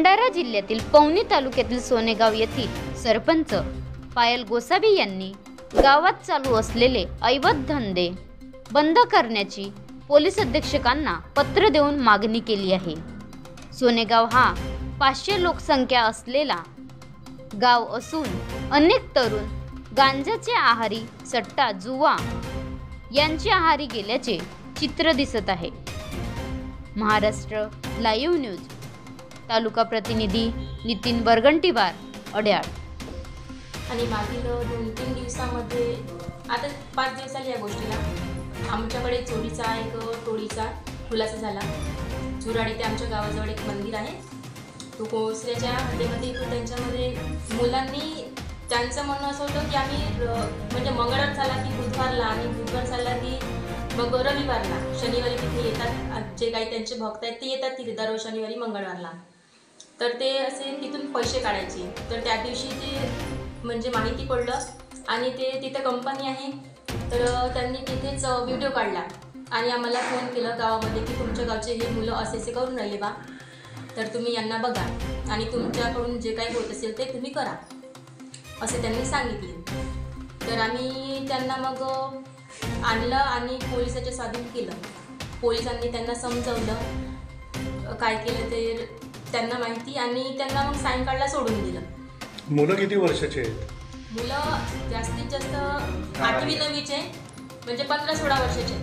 भंडारा जिल्ह्यातील पवनी तालुक्यातील सोनेगाव येथील सरपंच पायल गोसावी यांनी गावात चालू असलेले अवैध धंदे बंद करण्याची पोलीस अधीक्षकांना पत्र देऊन मागणी केली आहे। सोनेगाव हा 500 लोकसंख्या असलेला गाव असून अनेक तरुण गांजाचे आहारी, सट्टा, जुवा यांची आहारी गेल्याचे चित्र दिसत आहे। महाराष्ट्र लाईव्ह न्यूज तालुका प्रतिनिधी नितीन बरगंटीवार, अड्याळ। आणि मागील 2-3 दिवसामध्ये आता 5 दिवस झाले या गोष्टीला आमच्याकडे चोरीचा एक टोळीचा खुलासा झाला। चुराडी ते आमच्या गावाजवळ एक मंदिर आहे, तो कोसऱ्याच्या हद्दीमध्ये त्यांच्यामध्ये मुलांनी त्यांचं म्हणणं असं होतं की आम्ही म्हणजे मंगळवार झाला की बुधवारला आणि बुधवार झाला की मग रविवारला, शनिवारी तिथे येतात जे काही त्यांचे भक्त आहेत ते येतात तिथे दररोज शनिवारी मंगळवारला। तर ते असे तिथून पैसे काढायचे। तर त्या दिवशी ते म्हणजे माहिती पडलं आणि ते तिथे कंपनी आहे, तर त्यांनी तिथेच व्हिडिओ काढला आणि आम्हाला फोन केलं गावामध्ये की तुमच्या गावचे हे मुलं असे करून राहिले बा, तर तुम्ही यांना बघा आणि तुमच्याकडून जे काही होत असेल ते तुम्ही करा असे त्यांनी सांगितले। तर आम्ही त्यांना मग आणलं आणि पोलिसाच्या स्वाधीन केलं। पोलिसांनी त्यांना समजवलं काय केलं ते त्यांना माहिती आणि त्यांना मग सायंकाळला सोडून दिलं। मुलं किती वर्षाचे आहेत? मुलं जास्तीत जास्त 8वी-9वीचे म्हणजे 15-16 वर्षाचे,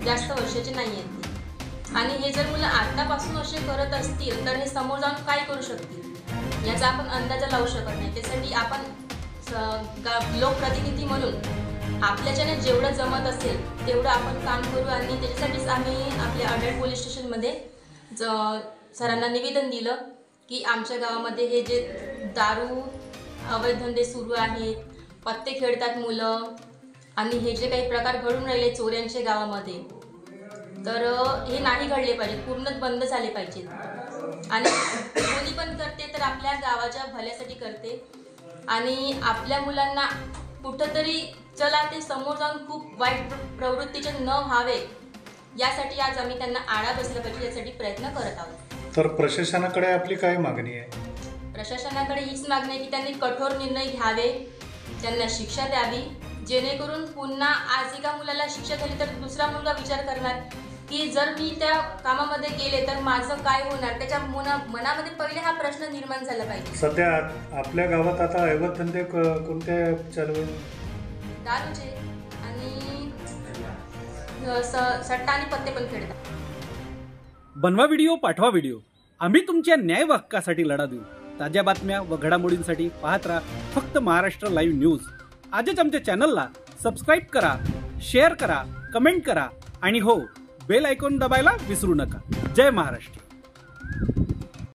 जास्त वर्षाचे नाही आहेत ते। आणि हे जर मुलं आतापासून असे करत असतील तर हे समोर जाऊन काय करू शकतील याचा आपण अंदाजा लावू शकत नाही। त्यासाठी आपण लोकप्रतिनिधी म्हणून आपल्याच्याने जेवढं जमत असेल तेवढं आपण काम करू आणि त्याच्यासाठीच आम्ही आपल्या अड्याळ पोलीस स्टेशनमध्ये सरांना निवेदन दिलं की आमच्या गावामध्ये हे जे दारू अवैध धंदे सुरू आहेत, पत्ते खेळतात मुलं आणि हे जे काही प्रकार घडून राहिले चोऱ्यांचे गावामध्ये, तर हे नाही घडले पाहिजे, पूर्णच बंद झाले पाहिजेत। आणि कोणी पण करते तर आपल्या गावाच्या भल्यासाठी करते आणि आपल्या मुलांना कुठंतरी चला ते समोर जाऊन खूप वाईट प्रवृत्तीचे न व्हावे यासाठी आज आम्ही त्यांना आळा बसला पाहिजे यासाठी प्रयत्न करत आहोत। तर प्रशासनाकडे आपली काय मागणी आहे? प्रशासनाकडे हीच मागणी आहे की त्यांनी कठोर निर्णय घ्यावे, त्यांना शिक्षा द्यावी, जेणेकरून पुन्हा आज एका मुलाला शिक्षा झाली तर दुसरा मुलगा विचार करणार की जर मी त्या कामामध्ये गेले तर माझं काय होणार। त्याच्या मनामध्ये पहिले हा प्रश्न निर्माण झाला पाहिजे। सध्या आपल्या गावात आता अवैध धंदे कोणते चालू आहेत? दारूचे आणि सट्टा आणि पत्ते पण खेळतात। बनवा व्हिडिओ, पाठवा व्हिडिओ, आम्ही तुमच्या न्याय हक्कासाठी लढा देऊ। ताज्या बातम्या व घडामोडींसाठी पाहत राहा फक्त महाराष्ट्र लाईव्ह न्यूज। आजच आमच्या चॅनलला सबस्क्राईब करा, शेअर करा, कमेंट करा आणि हो, बेल आयकॉन दबायला विसरू नका। जय महाराष्ट्र।